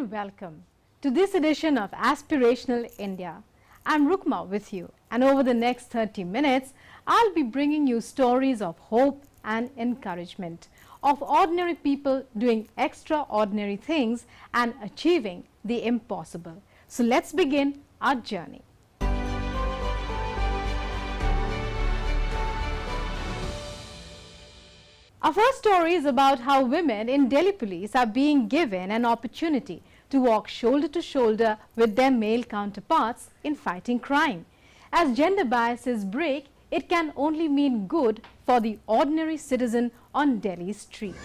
and welcome to this edition of Aspirational India. I'm Rukma with you, and over the next 30 minutes, I'll be bringing you stories of hope and encouragement, of ordinary people doing extraordinary things and achieving the impossible. So let's begin our journey. Our first story is about how women in Delhi police are being given an opportunity to walk shoulder to shoulder with their male counterparts in fighting crime. As gender biases break, it can only mean good for the ordinary citizen on Delhi's streets.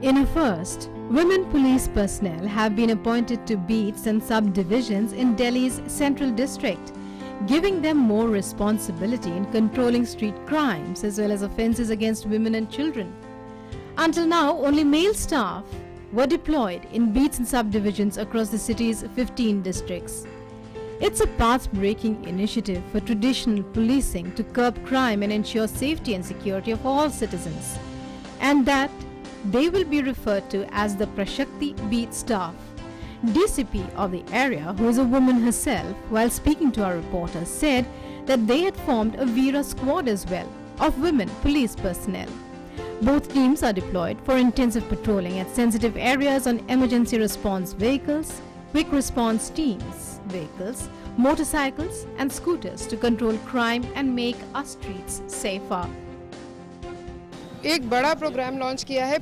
In a first, women police personnel have been appointed to beats and subdivisions in Delhi's Central District, giving them more responsibility in controlling street crimes as well as offences against women and children. Until now, only male staff were deployed in beats and subdivisions across the city's 15 districts. It's a path-breaking initiative for traditional policing to curb crime and ensure safety and security of all citizens, and that they will be referred to as the Prashakti Beat staff. DCP of the area, who is a woman herself, while speaking to our reporters, said that they had formed a Veera squad as well of women police personnel. Both teams are deployed for intensive patrolling at sensitive areas on emergency response vehicles, quick response teams, vehicles, motorcycles and scooters to control crime and make our streets safer. एक बड़ा programme launch किया है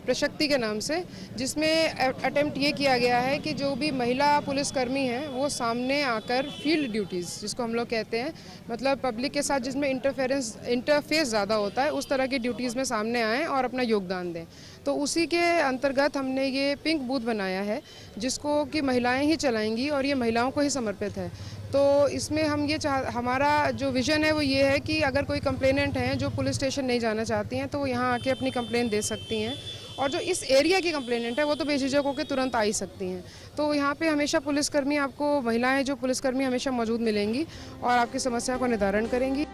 प्रशक्ति के नाम से, जिसमें attempt ये किया गया है कि जो भी महिला पुलिसकर्मी हैं वो सामने आकर फील्ड ड्यूटीज़, जिसको हम लोग कहते हैं, मतलब पब्लिक के साथ जिसमें इंटरफेस ज़्यादा होता है, उस तरह की ड्यूटीज़ में सामने आएँ और अपना योगदान दें। तो उसी के अंतर्गत हमने ये पिंक बूथ बनाया है, जिसको कि महिलाएं ही चलाएंगी और ये महिलाओं को ही समर्पित है। तो इसमें हम ये हमारा जो विज़न है वो ये है कि अगर कोई कंप्लेनेंट हैं जो पुलिस स्टेशन नहीं जाना चाहती हैं तो वो यहाँ आके अपनी कंप्लेंट दे सकती हैं, और जो इस एरिया की कंप्लेनेंट है वो तो बेझिझक होकर तुरंत आ ही सकती हैं। तो यहाँ पे हमेशा पुलिसकर्मी, आपको महिलाएं जो पुलिसकर्मी हमेशा मौजूद मिलेंगी और आपकी समस्या को निवारण करेंगी।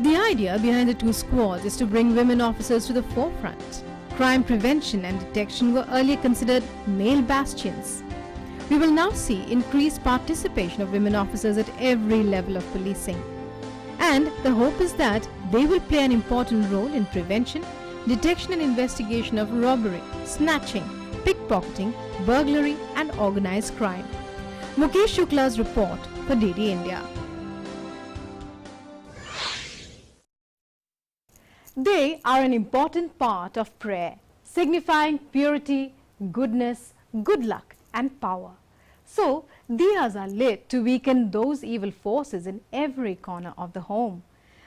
The idea behind the two squads is to bring women officers to the forefront. Crime prevention and detection were earlier considered male bastions. We will now see increased participation of women officers at every level of policing. And the hope is that they will play an important role in prevention, detection and investigation of robbery, snatching, pickpocketing, burglary and organized crime. Mukesh Shukla's report for DD India. They are an important part of prayer, signifying purity, goodness, good luck and power. So, diyas are lit to weaken those evil forces in every corner of the home.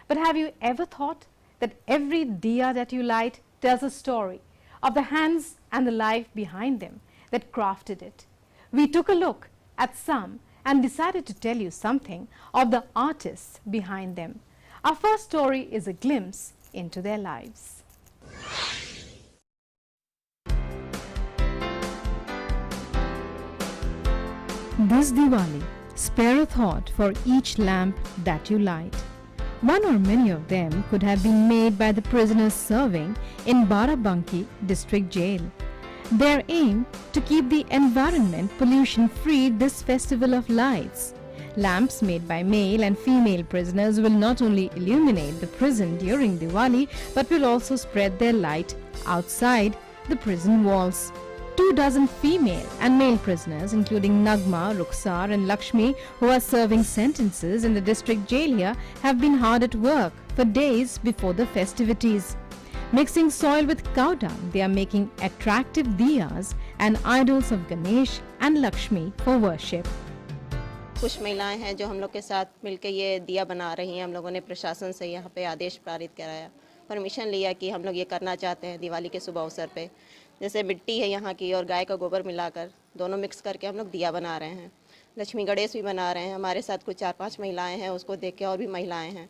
But have you ever thought that every diya that you light tells a story of the hands and the life behind them that crafted it? We took a look at some and decided to tell you something of the artists behind them. Our first story is a glimpse into their lives. This Diwali, spare a thought for each lamp that you light. One or many of them could have been made by the prisoners serving in Barabanki district jail. Their aim to keep the environment pollution-free this festival of lights. Lamps made by male and female prisoners will not only illuminate the prison during Diwali, but will also spread their light outside the prison walls. 24 female and male prisoners, including Nagma, Rukhsar and Lakshmi, who are serving sentences in the district jail here, have been hard at work for days before the festivities. Mixing soil with cow dung, they are making attractive diyas and idols of Ganesh and Lakshmi for worship. कुछ महिलाएं हैं जो हम लोग के साथ मिलकर ये दिया बना रही हैं। हम लोगों ने प्रशासन से यहाँ पे आदेश पारित कराया, परमिशन लिया कि हम लोग ये करना चाहते हैं दिवाली के शुभ अवसर पे। जैसे मिट्टी है यहाँ की और गाय का गोबर मिलाकर दोनों मिक्स करके हम लोग दिया बना रहे हैं। लक्ष्मी गणेश भी बना रहे हैं। हमारे साथ कुछ 4-5 महिलाएं हैं, उसको देख के और भी महिलाएं हैं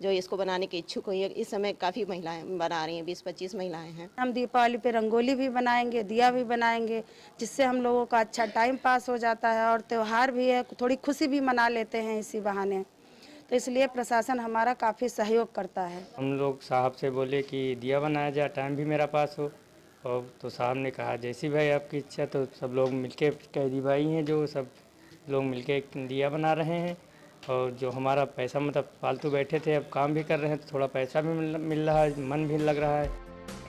जो इसको बनाने की इच्छुक हुई है। इस समय काफ़ी महिलाएं बना रही हैं, 20-25 महिलाएं हैं। हम दीपावली पे रंगोली भी बनाएंगे, दिया भी बनाएंगे, जिससे हम लोगों का अच्छा टाइम पास हो जाता है और त्यौहार भी है, थोड़ी खुशी भी मना लेते हैं इसी बहाने। तो इसलिए प्रशासन हमारा काफ़ी सहयोग करता है। हम लोग साहब से बोले कि दिया बनाया जाए, टाइम भी मेरा पास हो, और तो साहब ने कहा जैसी भाई आपकी इच्छा। तो सब लोग मिलके, कैदी भाई हैं जो, सब लोग मिलके दिया बना रहे हैं। और जो हमारा पैसा मतलब फालतू बैठे थे, अब काम भी कर रहे हैं, तो थोड़ा पैसा भी मिल रहा है, मन भी लग रहा है।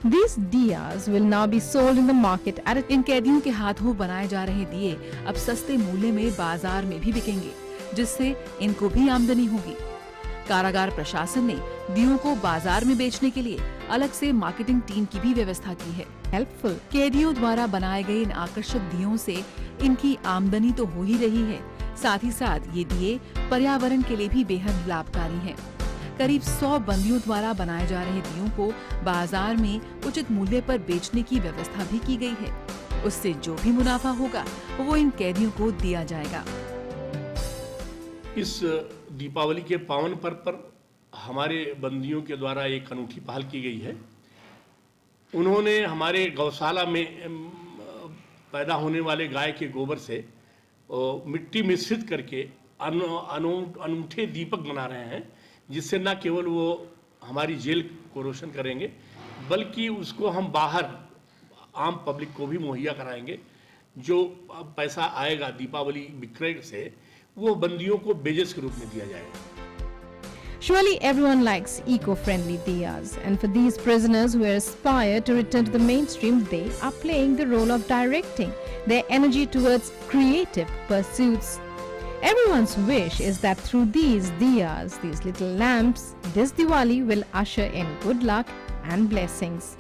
These diyas will now be sold in the market at a... इन कैदियों के हाथों बनाए जा रहे दिए अब सस्ते मूल्य में बाजार में भी बिकेंगे, जिससे इनको भी आमदनी होगी। कारागार प्रशासन ने दियों को बाजार में बेचने के लिए अलग से मार्केटिंग टीम की भी व्यवस्था की है। helpful. कैदियों द्वारा बनाए गए इन आकर्षक दियों से इनकी आमदनी तो हो ही रही है, साथ ही साथ ये दिए पर्यावरण के लिए भी बेहद लाभकारी हैं। करीब 100 बंदियों द्वारा बनाए जा रहे दियों को बाजार में उचित मूल्य पर बेचने की व्यवस्था भी की गई है। उससे जो भी मुनाफा होगा वो इन कैदियों को दिया जाएगा। इस दीपावली के पावन पर्व पर हमारे बंदियों के द्वारा एक अनूठी पहल की गई है। उन्होंने हमारे गौशाला में पैदा होने वाले गाय के गोबर से मिट्टी मिश्रित करके अनूठे दीपक बना रहे हैं, जिससे न केवल वो हमारी जेल को रोशन करेंगे, बल्कि उसको हम बाहर आम पब्लिक को भी मुहैया कराएंगे। जो पैसा आएगा दीपावली विक्रय से, वो बंदियों को बेजस के रूप में दिया जाएगा। Surely everyone likes eco-friendly diyas, and for these prisoners who aspire to return to the mainstream, they are playing the role of directing their energy towards creative pursuits. Everyone's wish is that through these diyas, these little lamps, this Diwali will usher in good luck and blessings.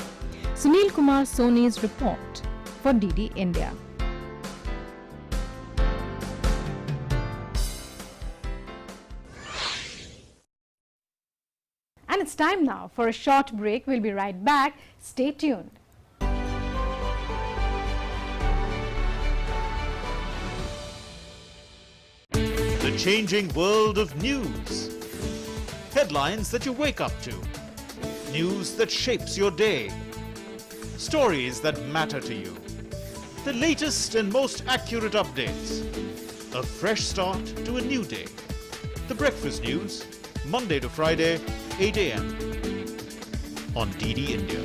Sunil Kumar Soni's report for DD India. And it's time now for a short break. We'll be right back. Stay tuned. The changing world of news. Headlines that you wake up to. News that shapes your day. Stories that matter to you. The latest and most accurate updates. A fresh start to a new day. The Breakfast News, Monday to Friday, 8 a.m. on DD India.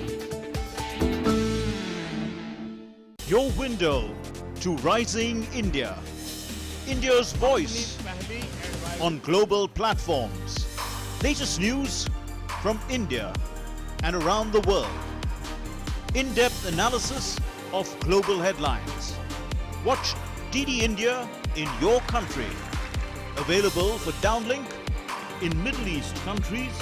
Your window to rising India. India's voice on global platforms. Latest news from India and around the world. In-depth analysis of global headlines. Watch DD India in your country. Available for downlink in Middle East countries.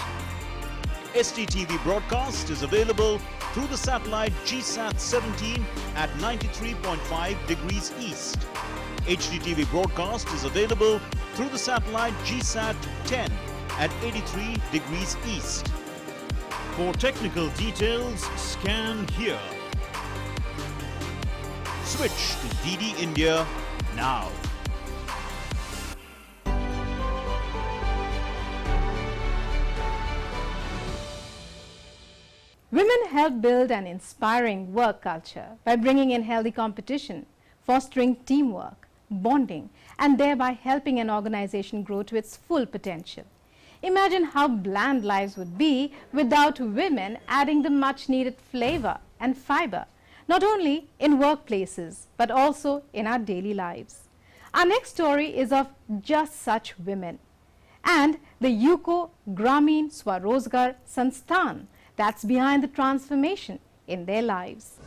STTV broadcast is available through the satellite GSAT 17 at 93.5 degrees east. HDTV broadcast is available through the satellite GSAT 10 at 83 degrees east. For technical details, scan here. Switch to DD India now. Women help build an inspiring work culture by bringing in healthy competition, fostering teamwork, bonding, and thereby helping an organization grow to its full potential. Imagine how bland lives would be without women adding the much needed flavor and fiber, not only in workplaces, but also in our daily lives. Our next story is of just such women and the UCO Gramin Swarozgar Sansthan that's behind the transformation in their lives.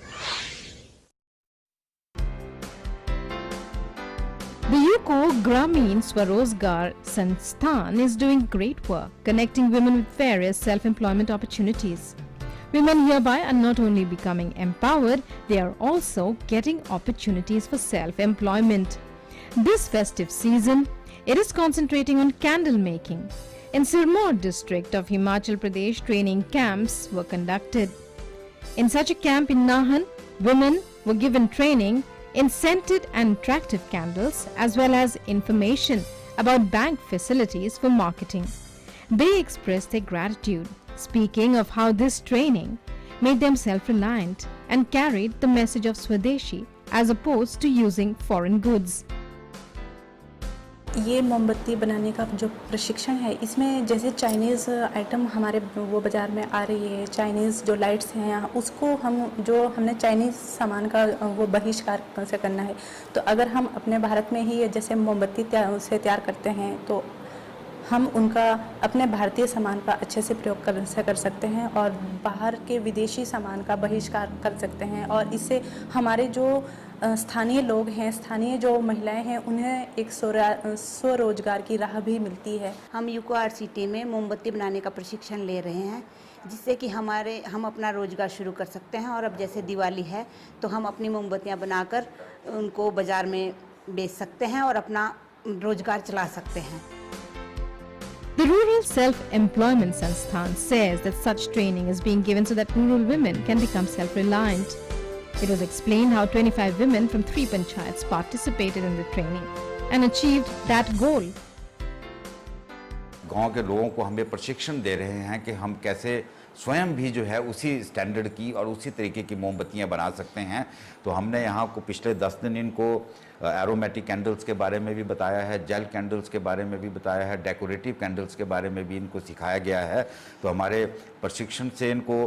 The UCO Gramin Swarozgar Sansthan is doing great work connecting women with various self-employment opportunities. Women hereby are not only becoming empowered, they are also getting opportunities for self-employment. This festive season, it is concentrating on candle making. In Sirmaur district of Himachal Pradesh, training camps were conducted. In such a camp in Nahan, women were given training in scented and attractive candles as well as information about bank facilities for marketing. They expressed their gratitude, speaking of how this training made them self-reliant and carried the message of Swadeshi as opposed to using foreign goods. ये मोमबत्ती बनाने का जो प्रशिक्षण है, इसमें जैसे Chinese item हमारे वो बाज़ार में आ रही है, चाइनीज़ जो लाइट्स हैं यहाँ, उसको हमने चाइनीज़ सामान का वो बहिष्कार से करना है। तो अगर हम अपने भारत में ही जैसे मोमबत्ती तैयार करते हैं तो हम उनका अपने भारतीय सामान का अच्छे से प्रयोग कर सकते हैं और बाहर के विदेशी सामान का बहिष्कार कर सकते हैं। और इससे हमारे जो स्थानीय लोग हैं, स्थानीय जो महिलाएं हैं, उन्हें एक स्वरोजगार की राह भी मिलती है। हम यूको आरसीटी में मोमबत्ती बनाने का प्रशिक्षण ले रहे हैं, जिससे कि हम अपना रोजगार शुरू कर सकते हैं। और अब जैसे दिवाली है तो हम अपनी मोमबत्तियां बनाकर उनको बाज़ार में बेच सकते हैं और अपना रोजगार चला सकते हैं। The Rural Self-Employment Sansthan says that such training is being given so that rural women can become self-reliant. It was explained how 25 women from 3 panchayats participated in the training and achieved that goal. गांव के लोगों को हम ये प्रशिक्षण दे रहे हैं कि हम कैसे स्वयं भी जो है उसी स्टैंडर्ड की और उसी तरीके की मोमबत्तियां बना सकते हैं। तो हमने यहाँ को पिछले 10 दिन इनको एरोमेटिक कैंडल्स के बारे में भी बताया है, जेल कैंडल्स के बारे में भी बताया है, डेकोरेटिव कैंडल्स के बारे में भी इनको सिखाया गया है। तो हमारे प्रशिक्षण से इनको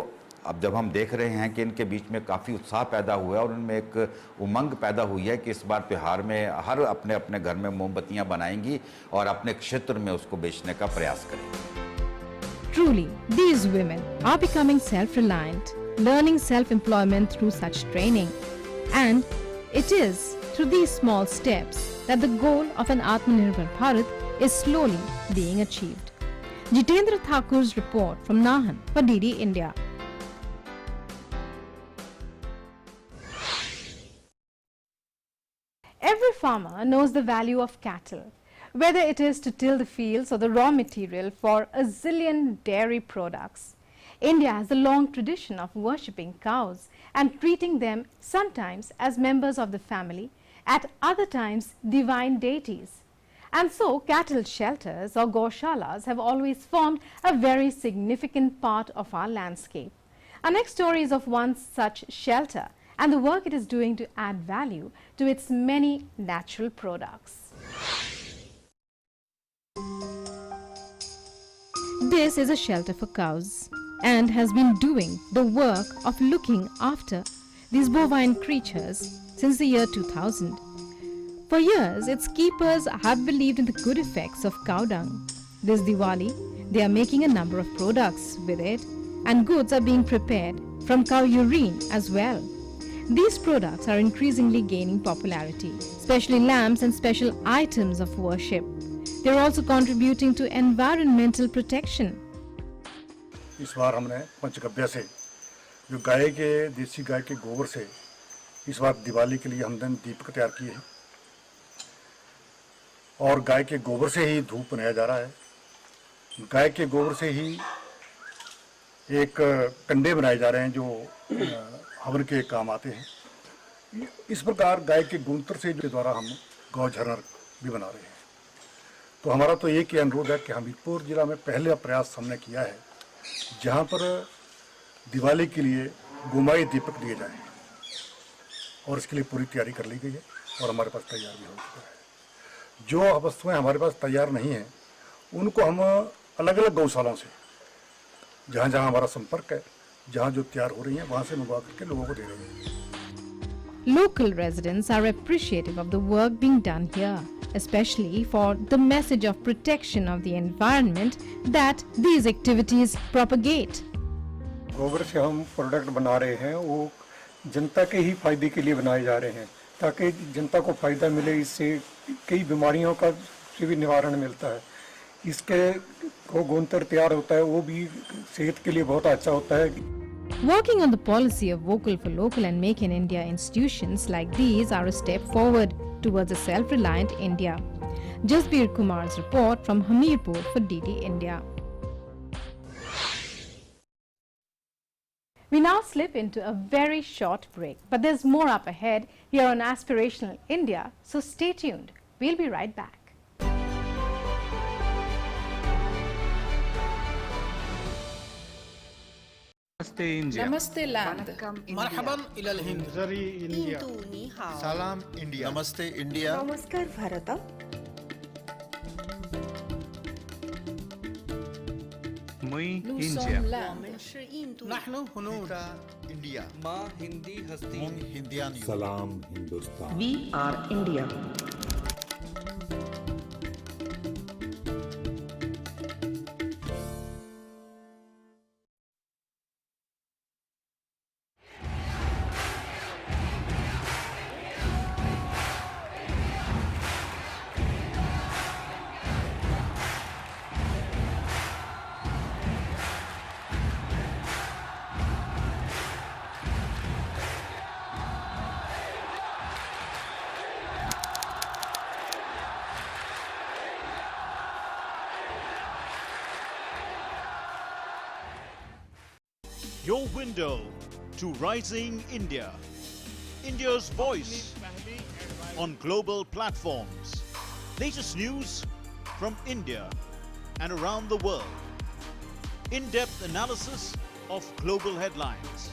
अब जब हम देख रहे हैं कि इनके बीच में काफ़ी उत्साह पैदा हुआ है और उनमें एक उमंग पैदा हुई है कि इस बार त्यौहार में हर अपने अपने घर में मोमबत्तियां बनाएंगी और अपने क्षेत्र में उसको बेचने का प्रयास करेंगी। Truly, these women are becoming self-reliant, learning self-employment through such training. And it is through these small steps that the goal of an Atmanirbhar Bharat is slowly being achieved. Jitendra Thakur's report from Nahan for DD India. Every farmer knows the value of cattle, whether it is to till the fields or the raw material for a zillion dairy products. India has a long tradition of worshipping cows and treating them sometimes as members of the family, at other times divine deities. And so cattle shelters or gaushalas have always formed a very significant part of our landscape. Our next story is of one such shelter and the work it is doing to add value to its many natural products. This is a shelter for cows and has been doing the work of looking after these bovine creatures since the year 2000. For years, its keepers have believed in the good effects of cow dung. This Diwali, they are making a number of products with it, and goods are being prepared from cow urine as well. These products are increasingly gaining popularity, especially lamps and special items of worship. They are also contributing to environmental protection. इस बार हमने पंचगव्य से जो गाय के देसी गाय के गोबर से इस बार दिवाली के लिए हमने दीपक तैयार किए हैं और गाय के गोबर से ही धूप बनाया जा रहा है। गाय के गोबर से ही एक कंडे बनाए जा रहे हैं जो हवन के काम आते हैं। इस प्रकार गाय के गूंत्र से के द्वारा हम गौ झरना भी बना रहे हैं। तो हमारा तो एक ही अनुरोध है कि हमीरपुर जिला में पहले प्रयास हमने किया है जहाँ पर दिवाली के लिए गोमाई दीपक दिए जाएं और इसके लिए पूरी तैयारी कर ली गई है और हमारे पास तैयार भी हो चुका है। जो वस्तुएं हमारे पास तैयार नहीं हैं उनको हम अलग अलग गौशालाओं से जहाँ जहाँ हमारा संपर्क है, जहाँ जो तैयार हो रही हैं वहाँ से मंगवा करके लोगों को दे रहे हैं। Local residents are appreciative of the work being done here, especially for the message of protection of the environment that these activities propagate. गोबर से हम प्रोडक्ट बना रहे हैं वो जनता के ही फायदे के लिए बनाए जा रहे हैं ताकि जनता को फायदा मिले। इससे कई बीमारियों का से भी निवारण मिलता है। इसके गोंतर तैयार होता है वो भी सेहत के लिए बहुत अच्छा होता है। Working on the policy of Vocal for Local and Make in India institutions like these are a step forward towards a self-reliant India. Jasbir Kumar's report from Hamirpur for DD India. We now slip into a very short break, but there's more up ahead here on Aspirational India, so stay tuned. We'll be right back. नमस्ते India, नमस्ते land, मरहबन इलल Hind, जरी India, सलाम India, नमस्ते India, नमस्कार Bharat, muy Nous India. sommes l'Inde. نحن هنود. India. माँ हिंदी हस्ती. हिंदियानी. सलाम Hindustan. We are India. Your window to rising India. India's voice on global platforms. Latest news from India and around the world. In-depth analysis of global headlines.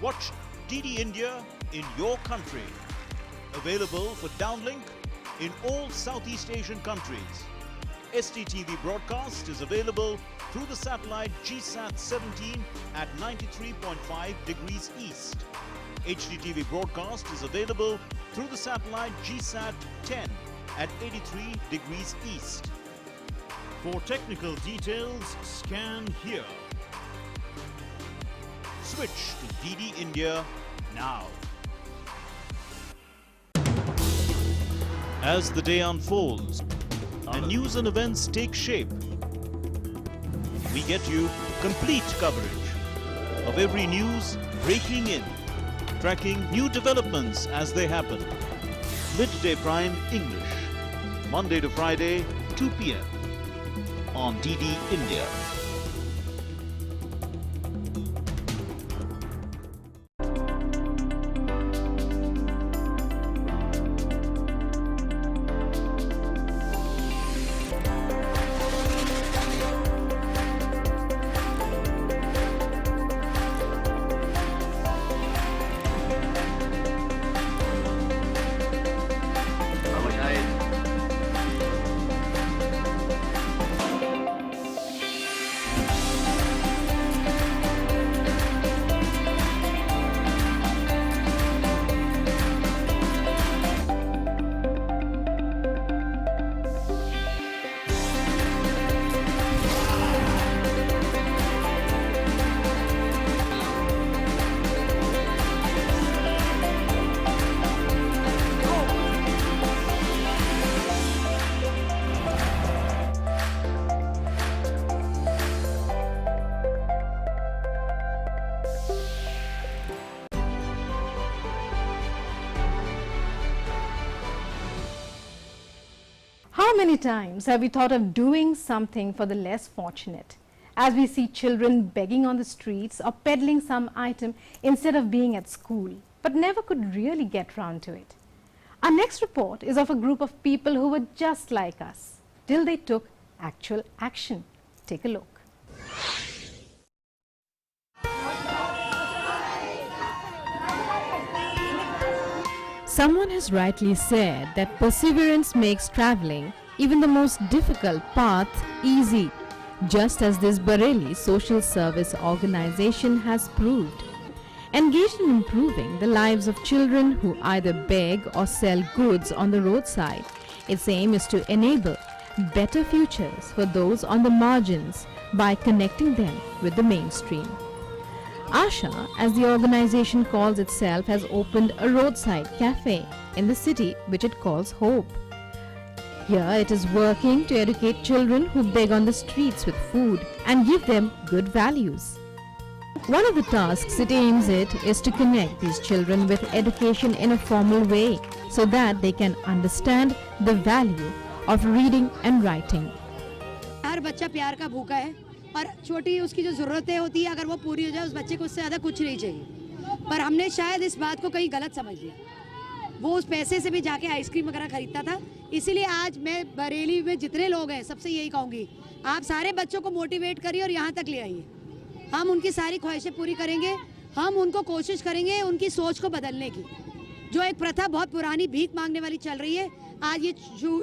Watch DD India in your country. Available for downlink in all Southeast Asian countries. STTV broadcast is available through the satellite GSAT 17 at 93.5 degrees east. HDTV broadcast is available through the satellite GSAT 10 at 83 degrees east. For technical details, scan here. Switch to DD India now. As the day unfolds and news and events take shape, we get you complete coverage of every news breaking in, tracking new developments as they happen. Midday Prime English, Monday to Friday, 2 p.m. on DD India. How many times have we thought of doing something for the less fortunate? As we see children begging on the streets or peddling some item instead of being at school, but never could really get round to it. Our next report is of a group of people who were just like us, till they took actual action. Take a look. Someone has rightly said that perseverance makes travelling, even the most difficult path, easy, just as this Bareilly social service organization has proved. Engaged in improving the lives of children who either beg or sell goods on the roadside, its aim is to enable better futures for those on the margins by connecting them with the mainstream. Asha, as the organization calls itself, has opened a roadside cafe in the city which it calls Hope. Here it is working to educate children who beg on the streets with food and give them good values. One of the tasks it aims at is to connect these children with education in a formal way so that they can understand the value of reading and writing. हर बच्चा प्यार का भूखा है और छोटी उसकी जो ज़रूरतें होती है अगर वो पूरी हो जाए उस बच्चे को उससे ज़्यादा कुछ नहीं चाहिए, पर हमने शायद इस बात को कहीं गलत समझ लिया। वो उस पैसे से भी जाके आइसक्रीम वगैरह खरीदता था। इसीलिए आज मैं बरेली में जितने लोग हैं सबसे यही कहूँगी, आप सारे बच्चों को मोटिवेट करिए और यहाँ तक ले आइए। हम उनकी सारी ख्वाहिशें पूरी करेंगे, हम उनको कोशिश करेंगे उनकी सोच को बदलने की। जो एक प्रथा बहुत पुरानी भीख मांगने वाली चल रही है, आज ये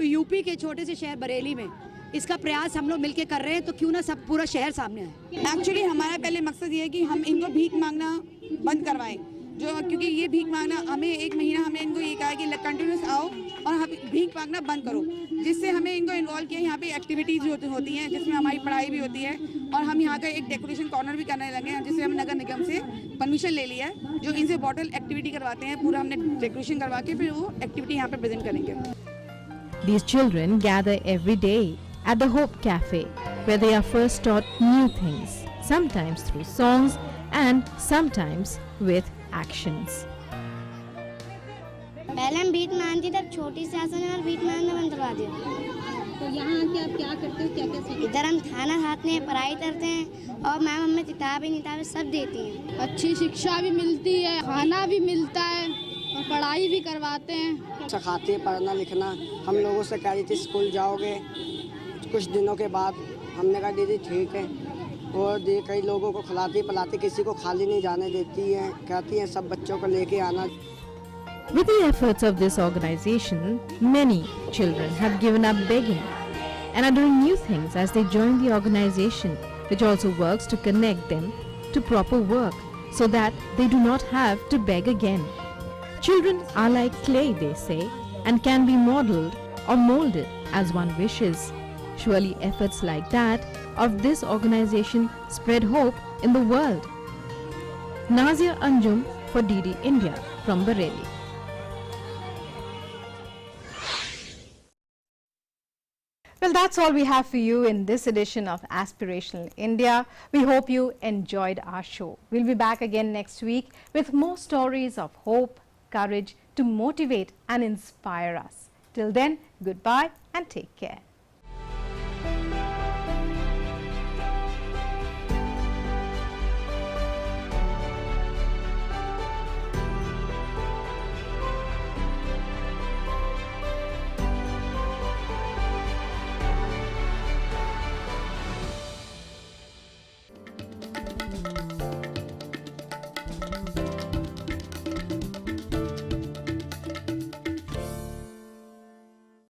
यूपी के छोटे से शहर बरेली में इसका प्रयास हम लोग मिलके कर रहे हैं, तो क्यों ना सब पूरा शहर सामने आए। एक्चुअली हमारा पहले मकसद ये है कि हम इनको भीख मांगना बंद करवाएं, जो क्योंकि ये भीख मांगना हमें 1 महीना हमने इनको ये कहा है कि कंटिन्यूस आओ और हम भीख मांगना बंद करो, जिससे हमें इनको इन्वॉल्व किया। यहाँ पे एक्टिविटीज़ होती हैं जिसमें हमारी पढ़ाई भी होती है, और हम यहाँ का एक डेकोरेशन कॉर्नर भी करने लगे हैं, जिससे हम नगर निगम से परमिशन ले लिया है, जो इनसे बॉटल एक्टिविटी करवाते हैं। पूरा हमने डेकोरेशन करवा के फिर वो एक्टिविटी यहाँ पे प्रेजेंट करेंगे। These children gather every day at the Hope Cafe, where they are first taught new things, sometimes through songs and sometimes with actions. पहले हम भीख मांगते थे, छोटी शासन ने और भीख मांगना बंद करवा दिया। तो यहाँ आके आप क्या करते हो, क्या क्या सीखते हो? इधर हम खाना खाते हैं, पढ़ाई करते हैं, और मैम हमें किताबें सब देती हैं। अच्छी शिक्षा भी मिलती है, खाना भी मिलता है और पढ़ाई भी करवाते हैं। सिखाती है पढ़ना लिखना। हम लोगों से कह रही थी स्कूल जाओगे, कुछ दिनों के बाद हमने कहा दीदी ठीक है, और कई लोगों को खिलाती पिलाती, किसी को खाली नहीं जाने देती है, कहती हैं सब बच्चों को लेके आना। With the efforts of this organization, many children have given up begging and are doing new things as they join the organization, which also works to connect them to proper work so that they do not have to beg again. Children are like clay, they say, and can be modeled or molded as one wishes. Surely efforts like that of this organization spread hope in the world. Nazia Anjum for DD India from Bareilly. Well, that's all we have for you in this edition of Aspirational India. We hope you enjoyed our show. We'll be back again next week with more stories of hope, courage to motivate and inspire us. Till then, goodbye and take care.